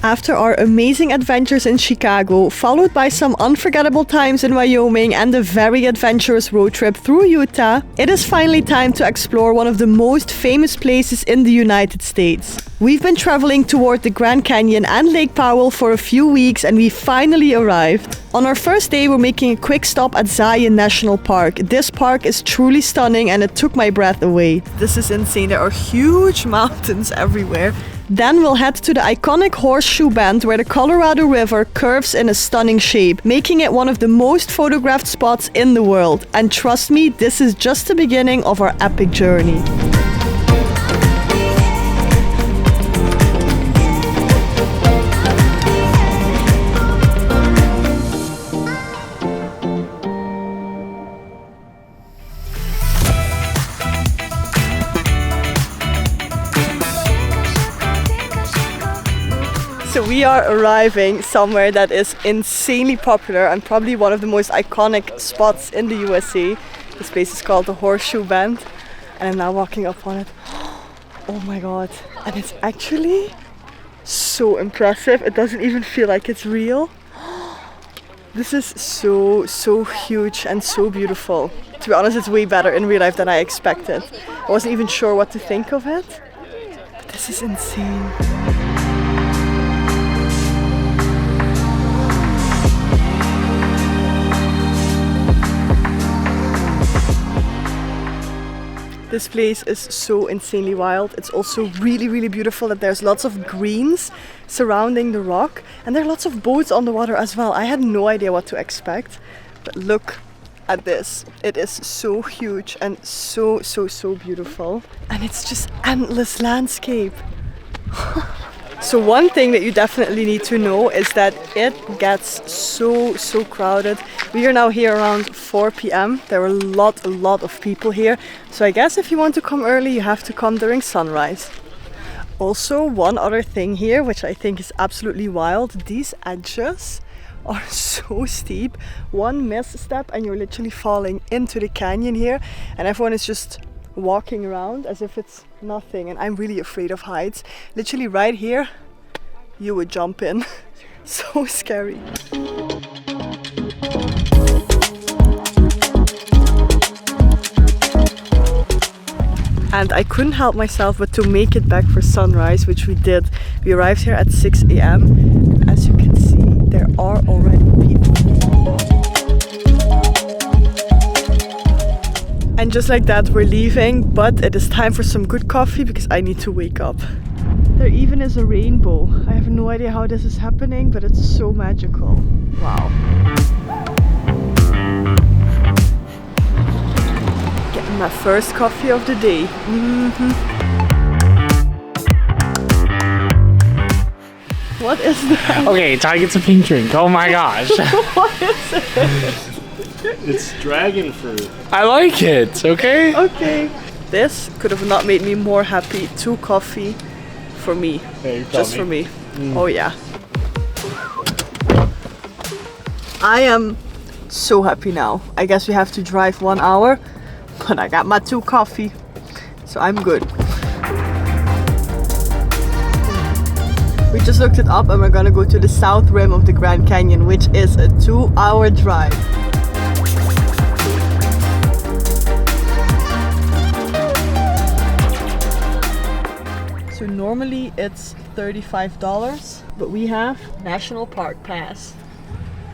After our amazing adventures in Chicago, followed by some unforgettable times in Wyoming and a very adventurous road trip through Utah, it is finally time to explore one of the most famous places in the United States. We've been traveling toward the Grand Canyon and Lake Powell for a few weeks and we finally arrived. On our first day, we're making a quick stop at Zion National Park. This park is truly stunning and it took my breath away. This is insane. There are huge mountains everywhere. Then we'll head to the iconic Horseshoe Bend where the Colorado River curves in a stunning shape, making it one of the most photographed spots in the world. And trust me, this is just the beginning of our epic journey. So we are arriving somewhere that is insanely popular and probably one of the most iconic spots in the USA. This place is called the Horseshoe Bend and I'm now walking up on it. Oh my god, and it's actually so impressive. It doesn't even feel like it's real. This is so huge and so beautiful. To be honest, it's way better in real life than I expected. I wasn't even sure what to think of it, but this is insane. This place is so insanely wild. It's also really beautiful that there's lots of greens surrounding the rock and there are lots of boats on the water as well. I had no idea what to expect, but look at this. It is so huge and so beautiful and it's just endless landscape. So one thing that you definitely need to know is that it gets so crowded. We are now here around 4 p.m. There are a lot of people here. So I guess if you want to come early, you have to come during sunrise. Also, one other thing here, which I think is absolutely wild, these edges are so steep. One misstep and you're literally falling into the canyon here and everyone is just walking around as if it's nothing, and I'm really afraid of heights. Literally right here you would jump in. So scary. And I couldn't help myself but to make it back for sunrise, which we did. We arrived here at 6 a.m. and as you can see, there are already people. And just like that, we're leaving, but it is time for some good coffee because I need to wake up. There even is a rainbow. I have no idea how this is happening, but it's so magical. Wow. Getting my first coffee of the day. What is that? Okay, Ty gets a pink drink. Oh my gosh. What is it? It's dragon fruit. I like it, okay? Okay. This could have not made me more happy. 2 coffee for me. Hey, just for me. Oh yeah. I am so happy now. I guess we have to drive 1 hour, but I got my 2 coffee, so I'm good. We just looked it up and we're gonna go to the south rim of the Grand Canyon, which is a 2-hour drive. So normally it's $35, but we have National Park Pass.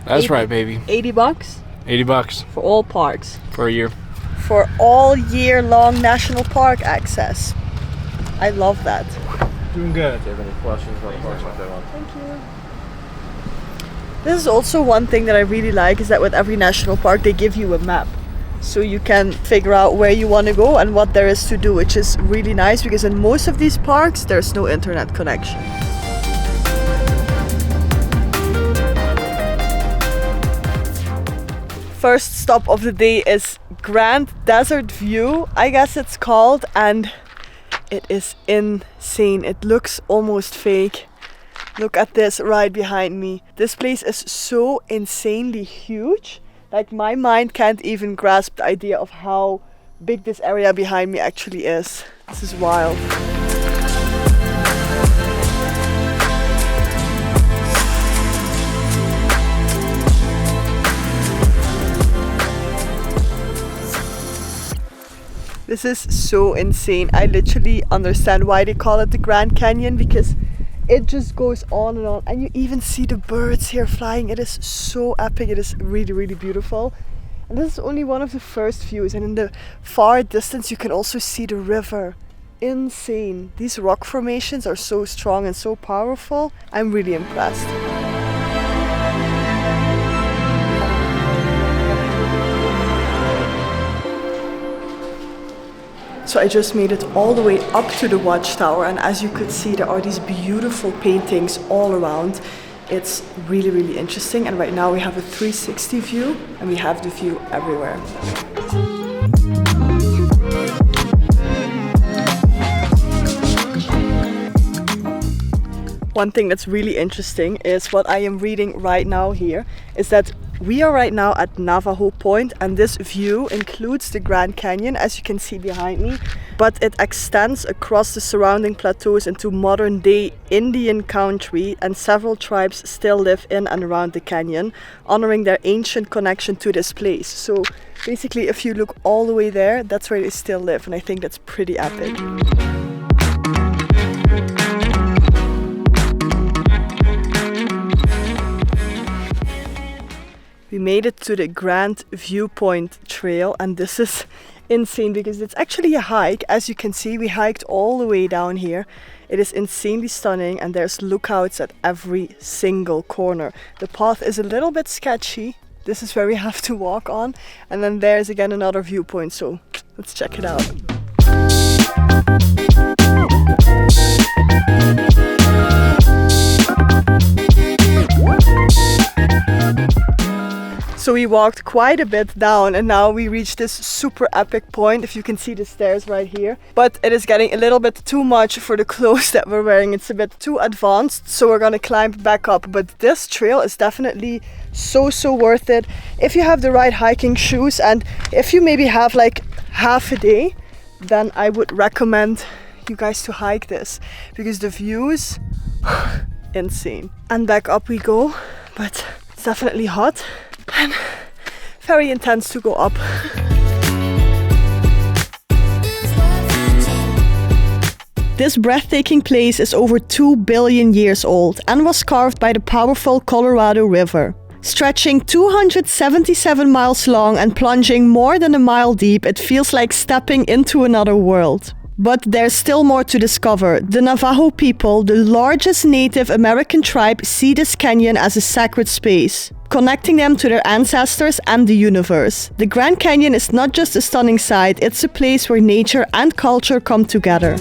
That's right, baby. 80 bucks? 80 bucks. For all parks. For a year. For all year long National Park access. I love that. Doing good. If you have any questions about parks like that one. Thank you. This is also one thing that I really like, is that with every national park they give you a map. So you can figure out where you want to go and what there is to do, which is really nice because in most of these parks there's no internet connection. First stop of the day is Grand Desert View, I guess it's called, and it is insane. It looks almost fake. Look at this right behind me. This place is so insanely huge. Like my mind can't even grasp the idea of how big this area behind me actually is. This is wild. This is so insane. I literally understand why they call it the Grand Canyon, because it just goes on, and you even see the birds here flying. It is so epic. It is really, really beautiful. And this is only one of the first views, and in the far distance you can also see the river. Insane. These rock formations are so strong and so powerful. I'm really impressed. So I just made it all the way up to the watchtower, and as you could see, there are these beautiful paintings all around. It's really, really interesting, and right now we have a 360 view and we have the view everywhere. One thing that's really interesting is what I am reading right now here is that we are right now at Navajo Point, and this view includes the Grand Canyon, as you can see behind me, but it extends across the surrounding plateaus into modern day Indian country, and several tribes still live in and around the canyon, honoring their ancient connection to this place. So basically, if you look all the way there, that's where they still live, and I think that's pretty epic. We made it to the Grand Viewpoint Trail, and this is insane because it's actually a hike. As you can see, we hiked all the way down here. It is insanely stunning, and there's lookouts at every single corner. The path is a little bit sketchy. This is where we have to walk on, and then there's again another viewpoint, so let's check it out. So we walked quite a bit down, and now we reached this super epic point. If you can see the stairs right here, but it is getting a little bit too much for the clothes that we're wearing. It's a bit too advanced, so we're gonna climb back up. But this trail is definitely so worth it if you have the right hiking shoes, and if you maybe have like half a day, then I would recommend you guys to hike this because the views insane. And back up we go, but it's definitely hot and very intense to go up. This breathtaking place is over 2 billion years old and was carved by the powerful Colorado River. Stretching 277 miles long and plunging more than a mile deep, it feels like stepping into another world. But there's still more to discover. The Navajo people, the largest Native American tribe, see this canyon as a sacred space, connecting them to their ancestors and the universe. The Grand Canyon is not just a stunning sight, it's a place where nature and culture come together.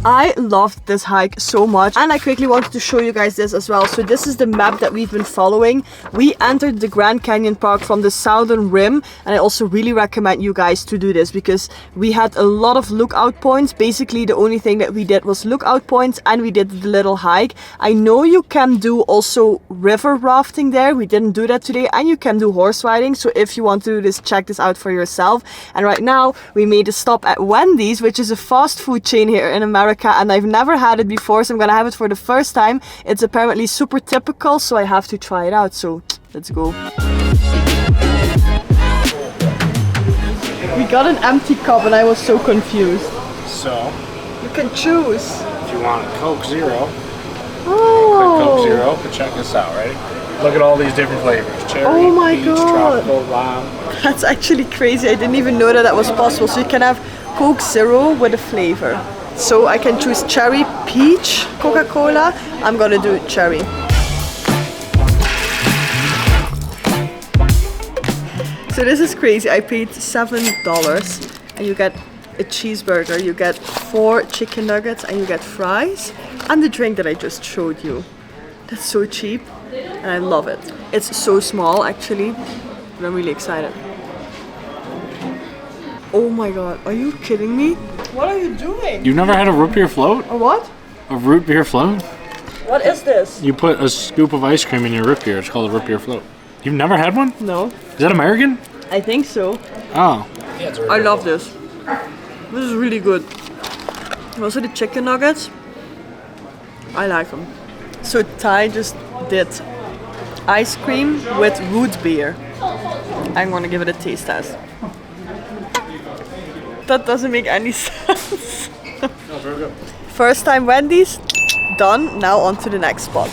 I loved this hike so much, and I quickly wanted to show you guys this as well. So this is the map that we've been following. We entered the Grand Canyon Park from the southern rim, and I also really recommend you guys to do this because we had a lot of lookout points. Basically the only thing that we did was lookout points, and we did the little hike. I know you can do also river rafting there. We didn't do that today, and you can do horse riding. So if you want to do this, check this out for yourself. And right now we made a stop at Wendy's, which is a fast food chain here in America, and I've never had it before, so I'm gonna have it for the first time. It's apparently super typical, so I have to try it out. So let's go. We got an empty cup and I was so confused. So, You can choose. if you want Coke Zero, Oh. Coke Zero, but check this out, ready? Look at all these different flavors. Cherry, Oh my peach, God. tropical, lime. That's actually crazy. I didn't even know that that was possible. So you can have Coke Zero with a flavor. So I can choose cherry, peach, Coca-Cola. I'm gonna do cherry. So this is crazy. I paid $7 and you get a cheeseburger, you get 4 chicken nuggets, and you get fries and the drink that I just showed you. That's so cheap and I love it. It's so small actually, but I'm really excited. Oh my God, are you kidding me? What are you doing? You've never had a root beer float? A what? A root beer float? What is this? You put a scoop of ice cream in your root beer. It's called a root beer float. You've never had one? No. Is that American? I think so. Oh. I love this. This is really good. Also the chicken nuggets, I like them. So Ty just did ice cream with root beer. I'm gonna give it a taste test. That doesn't make any sense. Oh, very good. First time Wendy's, done. Now on to the next spot.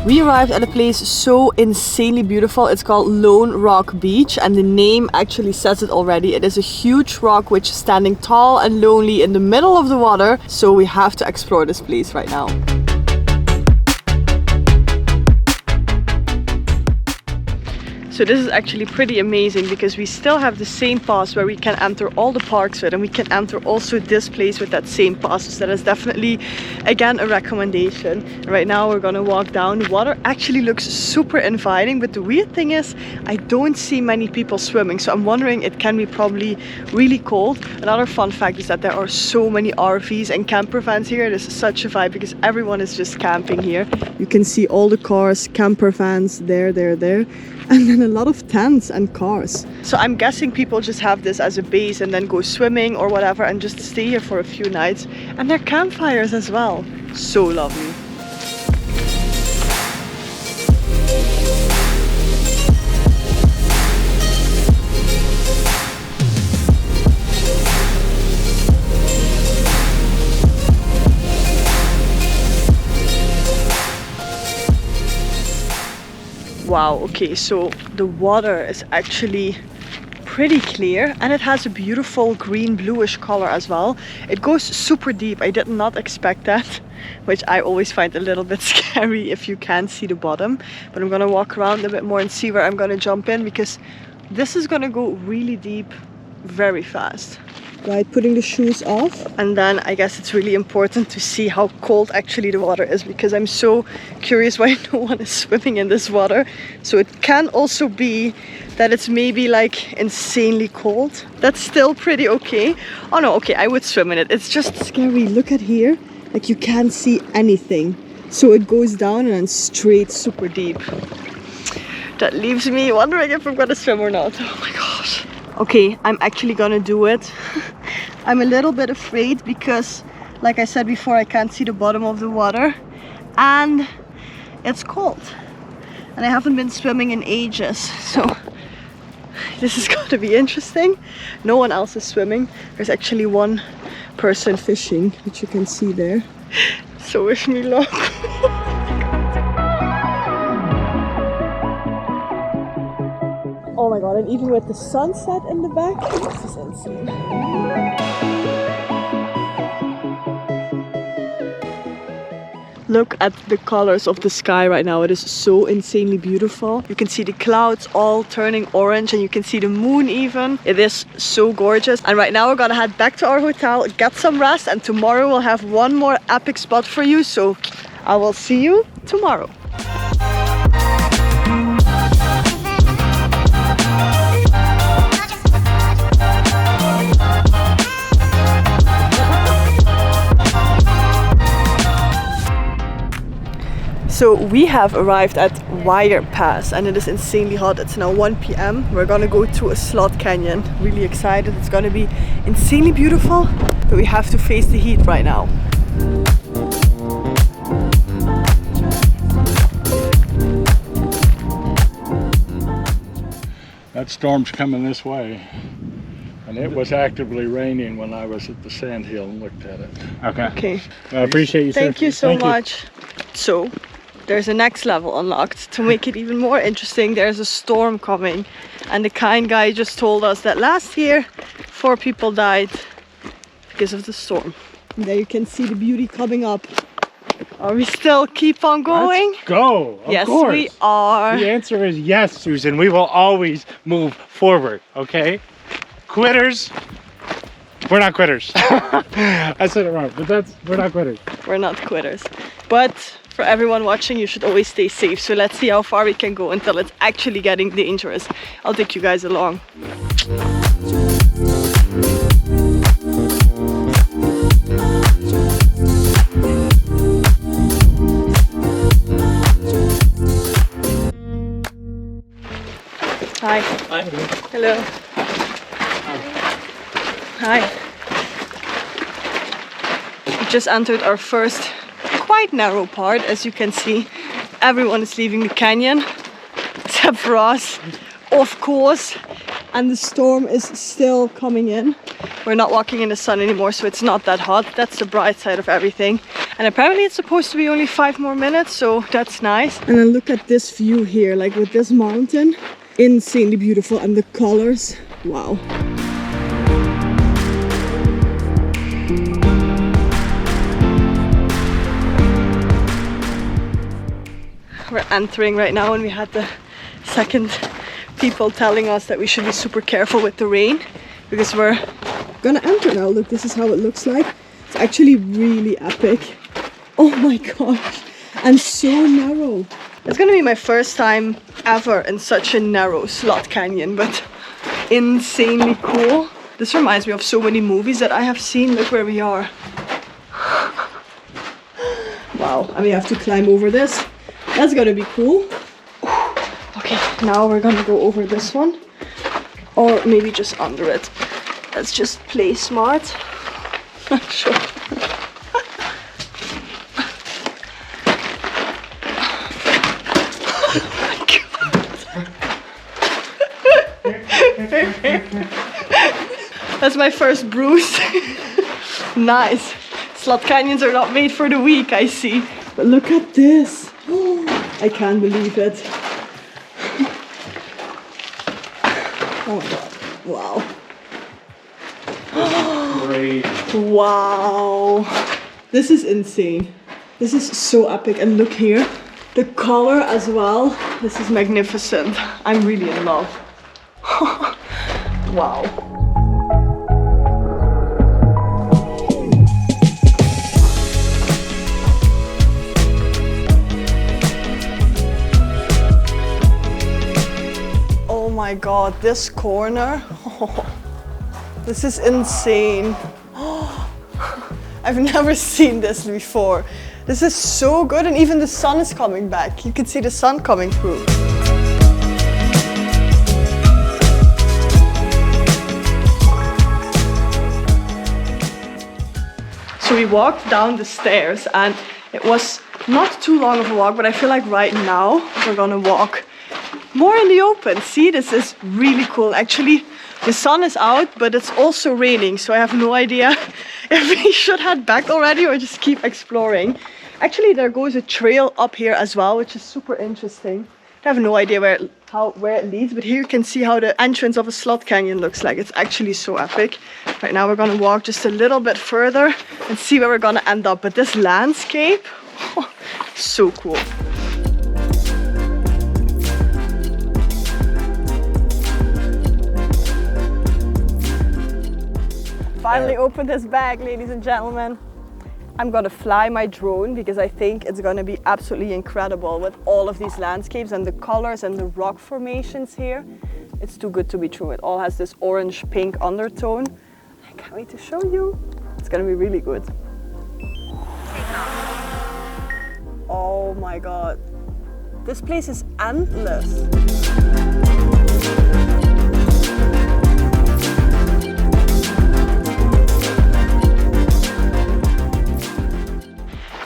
We arrived at a place so insanely beautiful. It's called Lone Rock Beach, and the name actually says it already. It is a huge rock which is standing tall and lonely in the middle of the water. So we have to explore this place right now. So this is actually pretty amazing because we still have the same pass where we can enter all the parks with, and we can enter also this place with that same pass. So that is definitely, again, a recommendation. Right now we're gonna walk down. The water actually looks super inviting, but the weird thing is I don't see many people swimming. So I'm wondering, it can be probably really cold. Another fun fact is that there are so many RVs and camper vans here. It is such a vibe because everyone is just camping here. You can see all the cars, camper vans, there. And then a lot of tents and cars. So I'm guessing people just have this as a base and then go swimming or whatever and just stay here for a few nights. And there are campfires as well. So lovely. Wow, okay, so the water is actually pretty clear and it has a beautiful green bluish color as well. It goes super deep. I did not expect that, which I always find a little bit scary if you can't see the bottom. But I'm gonna walk around a bit more and see where I'm gonna jump in, because this is gonna go really deep very fast. Right, putting the shoes off, and then I guess it's really important to see how cold actually the water is, because I'm so curious why no one is swimming in this water. So it can also be that it's maybe like insanely cold. That's still pretty okay. Oh no, okay, I would swim in it. It's just scary. Look at here, like you can't see anything. So it goes down and then straight super deep. That leaves me wondering if I'm gonna swim or not. Oh my gosh. Okay, I'm actually gonna do it. I'm a little bit afraid because, like I said before, I can't see the bottom of the water and it's cold. And I haven't been swimming in ages, so this is gonna be interesting. No one else is swimming. There's actually one person fishing, which you can see there. So wish me luck. Oh my god, and even with the sunset in the back, this is insane. Look at the colors of the sky right now. It is so insanely beautiful. You can see the clouds all turning orange and you can see the moon even. It is so gorgeous. And right now we're gonna head back to our hotel, get some rest, and tomorrow we'll have one more epic spot for you. So I will see you tomorrow. So we have arrived at Wire Pass and it is insanely hot. It's now 1 p.m. We're gonna go to a slot canyon. Really excited. It's gonna be insanely beautiful, but we have to face the heat right now. That storm's coming this way. And it was actively raining when I was at the sandhill and looked at it. Okay. Well, I appreciate you. Thank you so much. So there's a next level unlocked. To make it even more interesting, there's a storm coming. And the kind guy just told us that last year 4 people died because of the storm. And there you can see the beauty coming up. Are we still keep on going? Let's go. Yes, of course. we are. The answer is yes, Susan. We will always move forward, okay? Quitters. We're not quitters. I said it wrong, but we're not quitters. We're not quitters. But for everyone watching, you should always stay safe. So let's see how far we can go until it's actually getting dangerous. I'll take you guys along. Hello. Hi. We just entered our first quite narrow part. As you can see, everyone is leaving the canyon except for us, of course. And the storm is still coming in. We're not walking in the sun anymore, so it's not that hot. That's the bright side of everything. And apparently it's supposed to be only 5 more minutes, so that's nice. And then look at this view here, like with this mountain. Insanely beautiful, and the colors, wow. We're entering right now, and we had the second people telling us that we should be super careful with the rain because we're gonna enter now. Look, this is how it looks like. It's actually really epic. Oh my gosh, and so narrow. It's gonna be my first time ever in such a narrow slot canyon, but insanely cool. This reminds me of so many movies that I have seen. Look where we are. Wow, and we have to climb over this. That's gonna be cool. Okay, now we're gonna go over this one, or maybe just under it. Let's just play smart. Sure. That's my first bruise. Nice. Slot canyons are not made for the weak, I see. But look at this. I can't believe it. Oh my god. Wow. Great. Wow. This is insane. This is so epic. And look here. The color as well. This is magnificent. I'm really in love. Wow. Oh my god, this corner. This is insane. I've never seen this before. This is so good, and even the sun is coming back. You can see the sun coming through. So we walked down the stairs, and it was not too long of a walk, but I feel like right now we're gonna walk more in the open. See, this is really cool. Actually, the sun is out, but it's also raining, so I have no idea if we should head back already or just keep exploring. Actually, there goes a trail up here as well, which is super interesting. I have no idea where it leads, but here you can see how the entrance of a slot canyon looks like. It's actually so epic. Right now we're gonna walk just a little bit further and see where we're gonna end up. But this landscape, so cool. Finally opened this bag, ladies and gentlemen. I'm gonna fly my drone because I think it's gonna be absolutely incredible with all of these landscapes and the colors and the rock formations here. It's too good to be true. It all has this orange-pink undertone. I can't wait to show you. It's gonna be really good. Oh my god. This place is endless.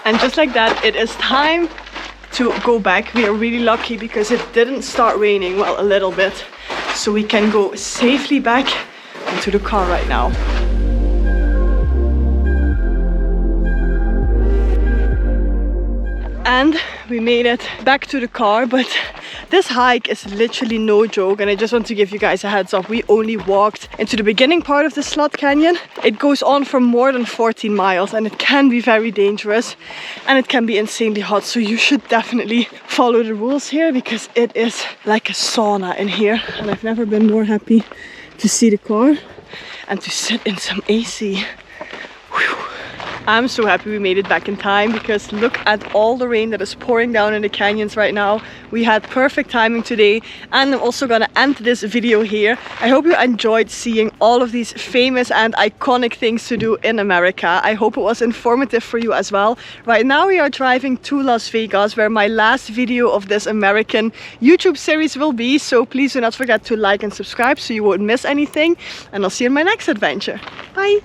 And just like that, it is time to go back. We are really lucky because it didn't start raining, well, a little bit. So we can go safely back into the car right now. And we made it back to the car, but this hike is literally no joke, and I just want to give you guys a heads up. We only walked into the beginning part of the slot canyon. It goes on for more than 14 miles, and it can be very dangerous, and it can be insanely hot, so you should definitely follow the rules here because it is like a sauna in here, and I've never been more happy to see the car and to sit in some AC. Whew. I'm so happy we made it back in time, because look at all the rain that is pouring down in the canyons right now. We had perfect timing today, and I'm also gonna end this video here. I hope you enjoyed seeing all of these famous and iconic things to do in America. I hope it was informative for you as well. Right now we are driving to Las Vegas, where my last video of this American YouTube series will be, so please do not forget to like and subscribe so you won't miss anything, and I'll see you in my next adventure. Bye!